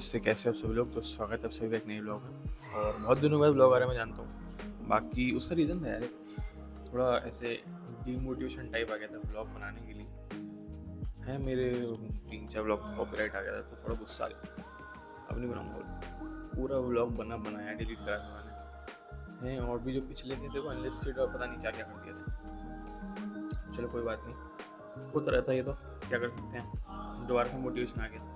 नमस्ते, कैसे आप सभी लोग। तो स्वागत है आप सभी का एक नए ब्लॉग में। और बहुत दिनों बाद ब्लॉग आ रहा है, मैं जानता हूँ। बाकी उसका रीज़न था यार, थोड़ा ऐसे डीमोटिवेशन टाइप आ गया था ब्लॉग बनाने के लिए। है मेरे 3-4 ब्लॉग कॉपीराइट आ गया था, तो थोड़ा गुस्सा आ गया। अब नहीं बनाऊँगा। पूरा ब्लॉग बनाया डिलीट करा था मैंने। हैं और भी जो पिछले के थे वो अनलिस्टेड और पता नहीं क्या क्या कर दिया था। चलो कोई बात नहीं, होता रहता है ये, तो क्या कर सकते हैं। दोबारा से मोटिवेशन आ गया।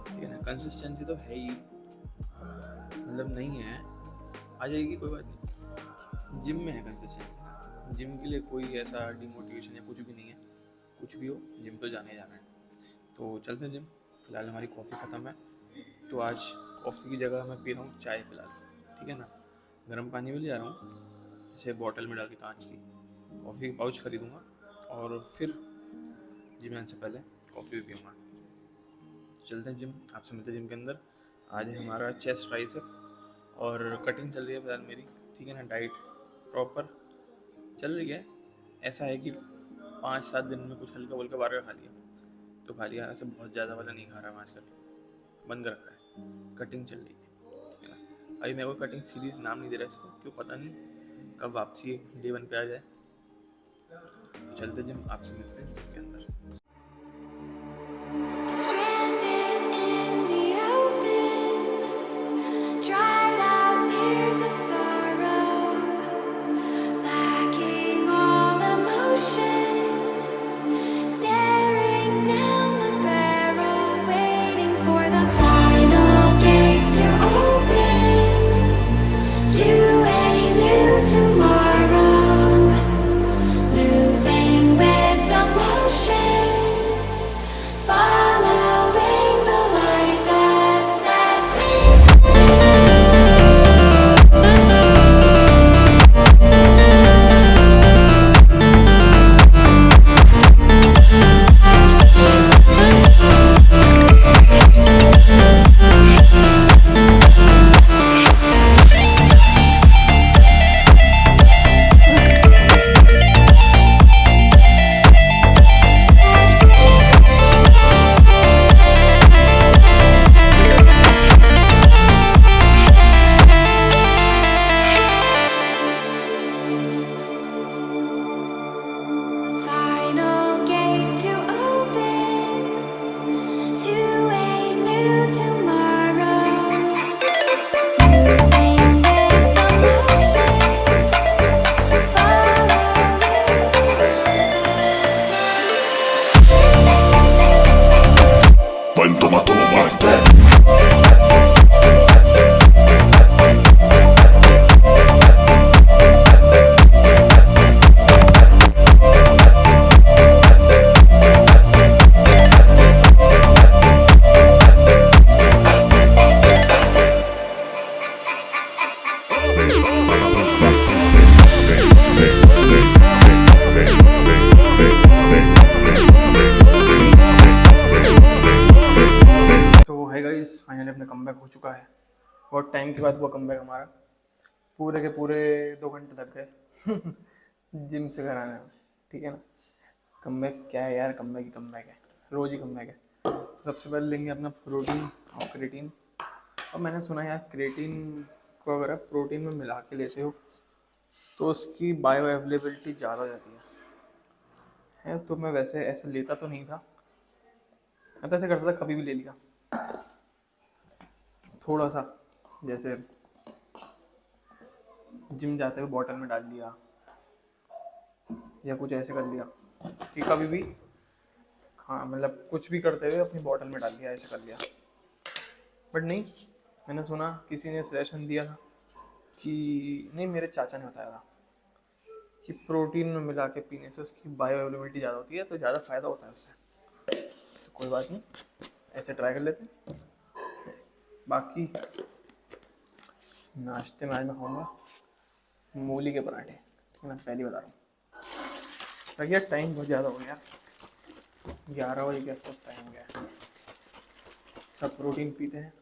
ठीक है ना, कंसिस्टेंसी तो है ही, मतलब नहीं है, आ जाएगी, कोई बात नहीं। जिम में है कंसिस्टेंसी। जिम के लिए कोई ऐसा डिमोटिवेशन या कुछ भी नहीं है। कुछ भी हो, जिम तो जाने जाना है। तो चलते हैं जिम। फिलहाल हमारी कॉफ़ी ख़त्म है, तो आज कॉफ़ी की जगह मैं पी रहा हूँ चाय फिलहाल। ठीक है ना, गर्म पानी में ले जा रहा हूँ, जैसे बॉटल में डाल के कांच की। कॉफ़ी की पाउच खरीदूँगा और फिर जिम आने से पहले कॉफ़ी भी पीऊँगा। चलते हैं जिम, आपसे मिलते हैं जिम के अंदर। आज है हमारा चेस्ट ट्राइसेप और कटिंग चल रही है फिलहाल मेरी। ठीक है ना, डाइट प्रॉपर चल रही है। ऐसा है कि 5-7 दिन में कुछ हल्का वल्का बाहर का खा लिया तो खा लिया, ऐसे बहुत ज़्यादा वाला नहीं खा रहा मैं आजकल, बंद कर रखा है। कटिंग चल रही है, ठीक है ना। अभी मेरे को कटिंग सीरीज नाम नहीं दे रहा इसको, क्यों पता नहीं कब वापसी डे 1 पे आ जाए। तो चलते जिम, आपसे मिलते हैं जिम के अंदर। Stranded in the open, dried out tears of sorrow, lacking all emotion, staring down the barrel, waiting for the final gates to open, to a new tomorrow, moving with the motion, following the light that sets me final gates to open to a new tomorrow, moving with the motion, following When tomato más तो है guys, finally अपना comeback हो चुका है। बहुत time के बाद हुआ कमबैक हमारा। पूरे के पूरे 2 घंटे लग गए जिम से घर आने में। ठीक है ना, कमबैक क्या है यार, कमबैक ही कमबैक है, रोज़ ही कमबैक है। सबसे पहले लेंगे अपना प्रोटीन और क्रेटीन। और मैंने सुना यार, क्रेटीन को अगर आप प्रोटीन में मिला के लेते हो तो उसकी बायो अवेलेबिलिटी ज़्यादा हो जाती है। तो मैं वैसे ऐसे लेता तो नहीं था, मैं तो ऐसे करता था, कभी भी ले लिया थोड़ा सा, जैसे जिम जाते हुए बॉटल में डाल लिया या कुछ ऐसे कर लिया कि कभी भी हाँ, मतलब कुछ भी करते हुए अपनी बॉटल में डाल लिया, ऐसे कर लिया। बट नहीं, मैंने सुना किसी ने सजेशन दिया था कि नहीं, मेरे चाचा ने बताया था कि प्रोटीन में मिला के पीने से उसकी बायो अवेलेबिलिटी ज़्यादा होती है, तो ज़्यादा फ़ायदा होता है उससे। तो कोई बात नहीं, ऐसे ट्राई कर लेते हैं। बाकी नाश्ते में आज मैं खाऊंगा मूली के पराठे। ठीक है ना, पहले बता रहा हूँ। ताकि यार टाइम बहुत ज़्यादा हो गया, 11 बजे के आसपास टाइम हो गया। सब प्रोटीन पीते हैं।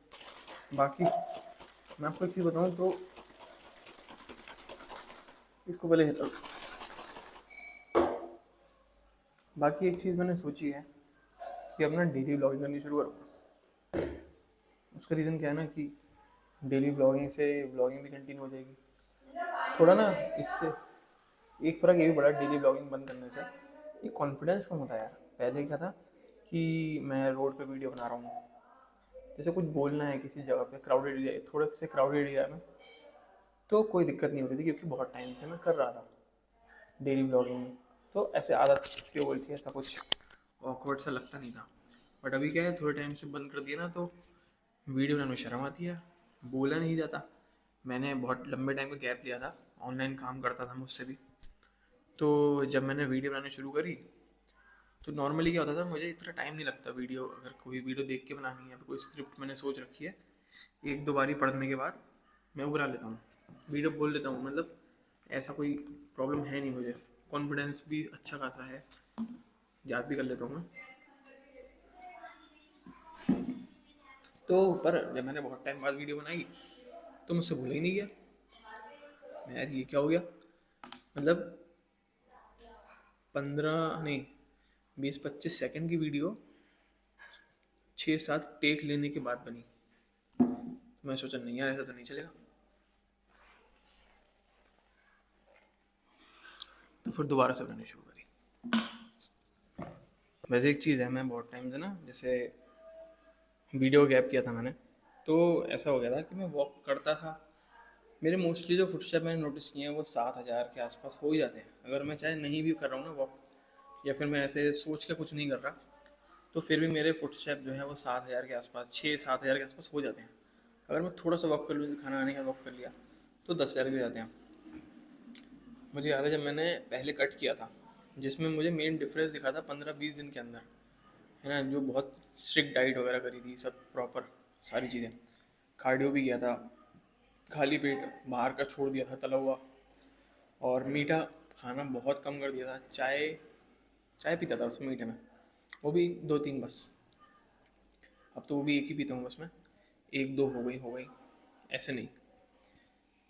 बाकी मैं आपको एक चीज़ बताऊँ तो, इसको पहले हिला दो। बाकी एक चीज़ मैंने सोची है कि अपना डेली ब्लॉगिंग करनी शुरू करूँगा। उसका रीज़न क्या है ना कि डेली ब्लॉगिंग से ब्लॉगिंग भी कंटिन्यू हो जाएगी। थोड़ा ना इससे एक फ़र्क ये भी पड़ा डेली ब्लॉगिंग बंद करने से, ये कॉन्फिडेंस कम होता है यार। पहले क्या था कि मैं रोड पे वीडियो बना रहा हूँ, जैसे कुछ बोलना है किसी जगह पे क्राउडेड एरिया, थोड़े से क्राउडेड एरिया में, तो कोई दिक्कत नहीं होती थी क्योंकि बहुत टाइम से मैं कर रहा था डेली ब्लॉगिंग। तो ऐसे आदत सी हो गई थी, ऐसा कुछ ऑकवर्ड सा लगता नहीं था। बट अभी क्या है, थोड़े टाइम से बंद कर दिया ना, तो वीडियो बनाने में शर्म आती है, बोला नहीं जाता। मैंने बहुत लंबे टाइम का गैप लिया था, ऑनलाइन काम करता था मुझसे भी। तो जब मैंने वीडियो बनानी शुरू करी तो नॉर्मली क्या होता था, मुझे इतना टाइम नहीं लगता वीडियो, अगर कोई वीडियो देख के बनानी है, कोई स्क्रिप्ट मैंने सोच रखी है, एक दो बारी पढ़ने के बाद मैं वो बना लेता हूँ, वीडियो बोल लेता हूँ। मतलब ऐसा कोई प्रॉब्लम है नहीं मुझे, कॉन्फिडेंस भी अच्छा खासा है, याद भी कर लेता हूँ मैं। तो पर जब मैंने बहुत टाइम बाद वीडियो बनाई तो मुझसे भूला ही नहीं गया। मैं यार ये क्या हो गया, मतलब 15 नहीं 20-25 सेकंड की वीडियो 6-7 टेक लेने के बाद बनी। तो मैं सोचा नहीं यार, ऐसा तो नहीं चलेगा। तो फिर दोबारा से बनानी शुरू करी। वैसे एक चीज़ है, मैं बहुत टाइम से ना, जैसे वीडियो गैप किया था मैंने, तो ऐसा हो गया था कि मैं वॉक करता था। मेरे मोस्टली जो फुटस्टेप मैंने नोटिस किए हैं वो 7,000 के आसपास हो ही जाते हैं। अगर मैं चाहे नहीं भी कर रहा हूँ ना वॉक, या फिर मैं ऐसे सोच के कुछ नहीं कर रहा, तो फिर भी मेरे फुटस्टेप जो है वो 7,000 के आसपास, 6-7 हज़ार के आसपास हो जाते हैं। अगर मैं थोड़ा सा वॉक कर लूँ, खाना आने का वॉक कर लिया, तो 10,000 भी हो जाते हैं। मुझे याद है जब मैंने पहले कट किया था, जिसमें मुझे मेन डिफरेंस दिखा था 15-20 दिन के अंदर, है ना, जो बहुत स्ट्रिक्ट डाइट वगैरह करी थी, सब प्रॉपर सारी चीज़ें, कार्डियो भी किया था, खाली पेट बाहर का छोड़ दिया था तला हुआ, और मीठा खाना बहुत कम कर दिया था। चाय चाय पीता था उसमें मीठे में, वो भी 2-3 बस। अब तो वो भी एक ही पीता हूँ बस मैं, 1-2 हो गई, ऐसे नहीं।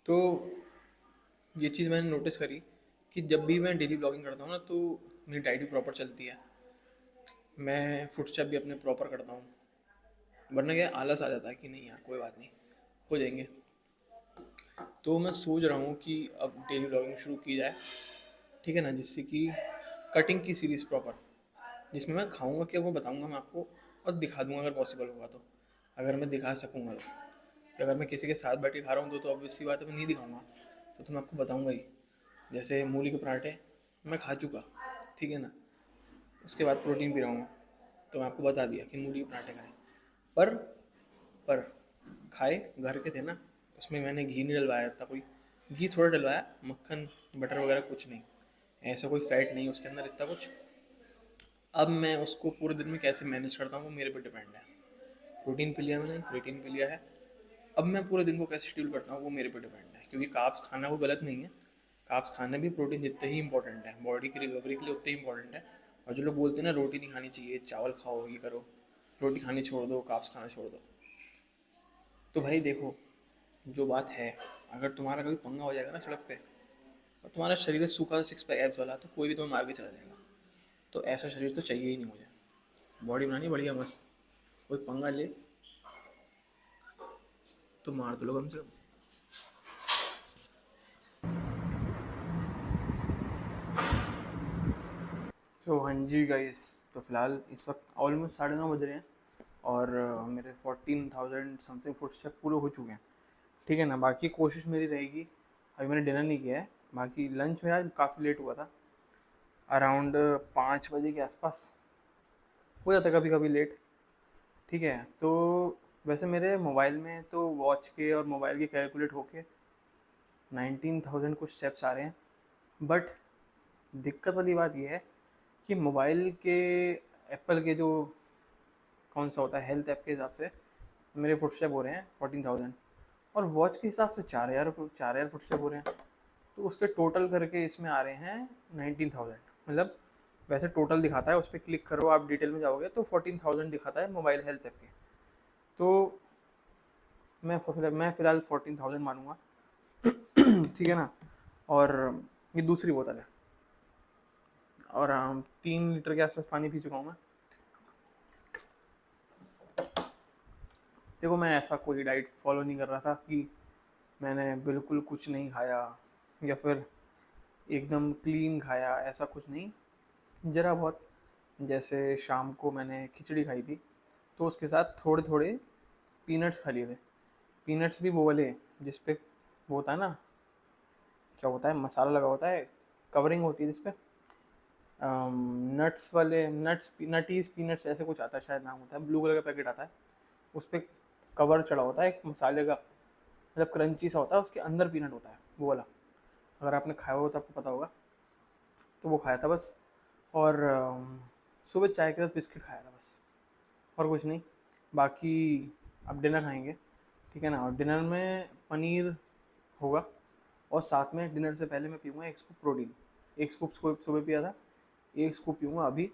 तो ये चीज़ मैंने नोटिस करी कि जब भी मैं डेली ब्लॉगिंग करता हूँ ना, तो मेरी डाइट भी प्रॉपर चलती है, मैं फुटस्टेप भी अपने प्रॉपर करता हूँ। वरना क्या आलस आ जाता है कि नहीं यार कोई बात नहीं, हो जाएंगे। तो मैं सोच रहा हूँ कि अब डेली ब्लॉगिंग शुरू की जाए, ठीक है ना, जिससे कि कटिंग की सीरीज़ प्रॉपर, जिसमें मैं खाऊंगा क्या वो बताऊंगा मैं आपको, और दिखा दूंगा अगर पॉसिबल होगा तो, अगर मैं दिखा सकूंगा तो। कि अगर मैं किसी के साथ बैठ के खा रहा हूँ तो ऑब्वियस सी बात है मैं नहीं दिखाऊंगा, तो मैं आपको बताऊंगा ही। जैसे मूली के पराठे मैं खा चुका, ठीक है ना, उसके बाद प्रोटीन पी रहा हूँ, तो मैं आपको बता दिया कि मूली के पराठे खाए। पर पर खाए घर के थे ना, उसमें मैंने घी नहीं डलवाया था, कोई घी थोड़ा डलवाया, मक्खन बटर वगैरह कुछ नहीं, ऐसा कोई फैट नहीं उसके अंदर इतना कुछ। अब मैं उसको पूरे दिन में कैसे मैनेज करता हूँ वो मेरे पे डिपेंड है। प्रोटीन पी लिया मैंने, क्रिएटिन पी लिया है, अब मैं पूरे दिन को कैसे शेड्यूल करता हूँ वो मेरे पे डिपेंड है। क्योंकि कार्ब्स खाना वो गलत नहीं है, कार्ब्स खाना भी प्रोटीन जितने ही इंपॉर्टेंट है, बॉडी की रिकवरी के लिए उतने ही इंपॉर्टेंट है। और जो लोग बोलते हैं ना रोटी नहीं खानी चाहिए, चावल खाओ, ये करो, रोटी खानी छोड़ दो, कार्ब्स खाना छोड़ दो, तो भाई देखो जो बात है, अगर तुम्हारा कभी पंगा हो जाएगा ना सड़क पे, और तुम्हारा शरीर सूखा 6 पैक एब्स वाला, तो कोई भी तुम्हें मार के चला जाएगा। तो ऐसा शरीर तो चाहिए ही नहीं मुझे, बॉडी बनानी बढ़िया मस्त, कोई पंगा ले तो मार तो लो कम से कम। तो हाँ जी गाइस, तो फिलहाल इस वक्त ऑलमोस्ट 9:30 बज रहे हैं, और मेरे 14,000 समथिंग फुटस्टेप पूरे हो चुके हैं, ठीक है ना। बाकी कोशिश मेरी रहेगी, अभी मैंने डिनर नहीं किया है, बाकी लंच मेरा काफ़ी लेट हुआ था, अराउंड 5 बजे के आसपास हो जाता है कभी कभी लेट, ठीक है। तो वैसे मेरे मोबाइल में तो वॉच के और मोबाइल के कैलकुलेट होके 19,000 कुछ स्टेप्स आ रहे हैं। बट दिक्कत वाली बात यह है कि मोबाइल के, एप्पल के जो कौन सा होता है हेल्थ ऐप के हिसाब से मेरे फुटस्टेप हो रहे हैं 14,000, और वॉच के हिसाब से 4,000 फुटस्टेप हो रहे हैं। तो उसके टोटल करके इसमें आ रहे हैं 19,000। मतलब वैसे टोटल दिखाता है, उस पर क्लिक करो आप डिटेल में जाओगे तो 14,000 दिखाता है मोबाइल हेल्थ ऐप के। तो मैं फ़िलहाल 14,000 मानूंगा ठीक है ना। और ये दूसरी बोतल है, और 3 लीटर के आसपास पानी पी चुका हूँ मैं। देखो मैं ऐसा कोई डाइट फॉलो नहीं कर रहा था कि मैंने बिल्कुल कुछ नहीं खाया या फिर एकदम क्लीन खाया, ऐसा कुछ नहीं। ज़रा बहुत, जैसे शाम को मैंने खिचड़ी खाई थी तो उसके साथ थोड़े थोड़े पीनट्स खा लिए थे। पीनट्स भी वो वाले जिस पे वो होता है ना, क्या होता है, मसाला लगा होता है, कवरिंग होती है जिस पे नट्स वाले, नटीज पीनट्स ऐसे कुछ आता है, शायद नाम होता है, ब्लू कलर का पैकेट आता है, उस पर कवर चढ़ा होता है एक मसाले का, मतलब क्रंची सा होता है, उसके अंदर पीनट होता है वो वाला। अगर आपने खाया हो तो आपको पता होगा। तो वो खाया था बस। और सुबह चाय के साथ बिस्किट खाया था बस, और कुछ नहीं। बाकी अब डिनर खाएंगे, ठीक है ना। और डिनर में पनीर होगा, और साथ में डिनर से पहले मैं पीऊँगा 1 स्कूप प्रोटीन। 1 स्कूप सुबह पिया था, 1 स्कूप पीऊँगा अभी।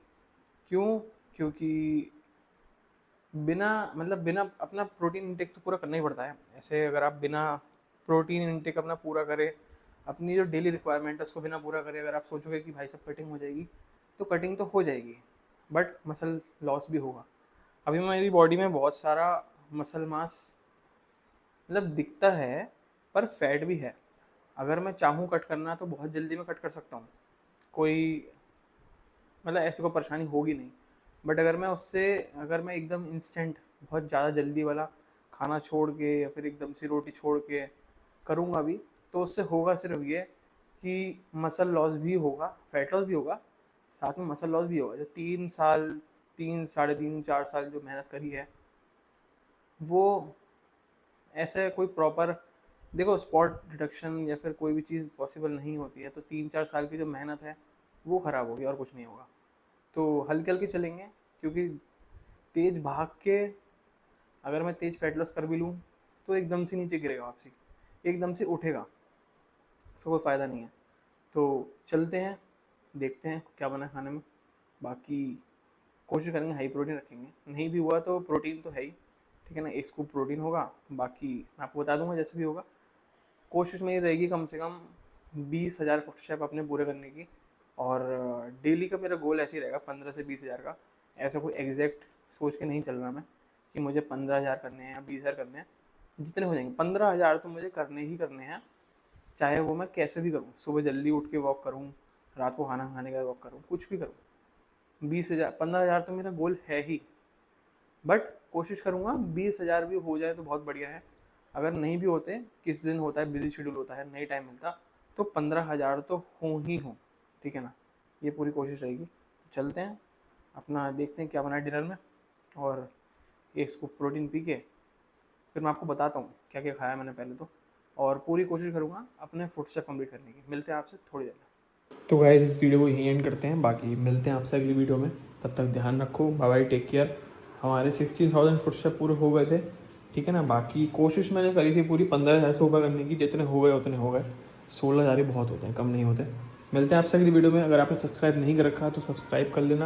क्यों? क्योंकि बिना अपना प्रोटीन इंटेक तो पूरा करना ही पड़ता है। ऐसे अगर आप बिना प्रोटीन इंटेक अपना पूरा करें, अपनी जो डेली रिक्वायरमेंट है उसको बिना पूरा करे, अगर आप सोचोगे कि भाई सब कटिंग हो जाएगी, तो कटिंग तो हो जाएगी, बट मसल लॉस भी होगा। अभी मेरी बॉडी में बहुत सारा मसल मास मतलब दिखता है, पर फैट भी है। अगर मैं चाहूँ कट करना तो बहुत जल्दी मैं कट कर सकता हूँ, कोई मतलब ऐसी कोई परेशानी होगी नहीं। बट अगर मैं एकदम इंस्टेंट बहुत ज़्यादा जल्दी वाला खाना छोड़ के या फिर एकदम से रोटी छोड़ के करूँगा भी, तो उससे होगा सिर्फ ये कि मसल लॉस भी होगा, फैट लॉस भी होगा, साथ में मसल लॉस भी होगा। जो 3 साल, 3, साढ़े 3, 4 साल जो मेहनत करी है, वो ऐसे कोई प्रॉपर, देखो स्पॉट डिडक्शन या फिर कोई भी चीज़ पॉसिबल नहीं होती है, तो 3, 4 साल की जो मेहनत है वो ख़राब होगी और कुछ नहीं होगा। तो हल्के हल्के चलेंगे, क्योंकि तेज़ भाग के अगर मैं तेज़ फैट लॉस कर भी लूँ तो एकदम से नीचे गिरेगा, वापसी एकदम से उठेगा, उसका कोई फ़ायदा नहीं है। तो चलते हैं, देखते हैं क्या बना है खाने में। बाकी कोशिश करेंगे हाई प्रोटीन रखेंगे, नहीं भी हुआ तो प्रोटीन तो है ही, ठीक है ना। 1 स्कूप प्रोटीन होगा, बाकी मैं आपको बता दूंगा जैसे भी होगा। कोशिश मेरी रहेगी कम से कम 20,000 फुटस्टेप अपने पूरे करने की, और डेली का मेरा गोल ऐसे ही रहेगा 15 से 20,000 का। ऐसा कोई एग्जैक्ट सोच के नहीं चल रहा मैं कि मुझे 15,000 करने हैं या 20,000 करने हैं, जितने हो जाएंगे 15,000 तो मुझे करने ही करने हैं, चाहे वो मैं कैसे भी करूँ, सुबह जल्दी उठ के वॉक करूँ, रात को खाना खाने के बाद वॉक करूँ, कुछ भी करूँ। 20,000 15,000 तो मेरा गोल है ही, बट कोशिश करूँगा 20,000 भी हो जाए तो बहुत बढ़िया है। अगर नहीं भी होते, किस दिन होता है, बिजी शेड्यूल होता है, नहीं टाइम मिलता, तो 15,000 तो हो ही हो, ठीक है ना। ये पूरी कोशिश रहेगी। तो चलते हैं, अपना देखते हैं क्या बना है डिनर में, और 1 स्कूप प्रोटीन पी के फिर मैं आपको बताता हूँ क्या क्या खाया मैंने पहले तो, और पूरी कोशिश करूँगा अपने फुट स्टेप कंप्लीट करने की। मिलते हैं आपसे थोड़ी देर में। तो गाइस इस वीडियो को यहीं एंड करते हैं, बाकी मिलते हैं आपसे अगली वीडियो में। तब तक ध्यान रखो, बाय बाय, टेक केयर। हमारे 16,000 फुट स्टेप पूरे हो गए थे, ठीक है ना। बाकी कोशिश मैंने करी थी पूरी 15,000 से ऊपर करने की, जितने हो गए उतने हो गए। 16,000 ही बहुत होते हैं, कम नहीं होते। मिलते हैं आपसे अगली वीडियो में। अगर आपने सब्सक्राइब नहीं कर रखा तो सब्सक्राइब कर लेना।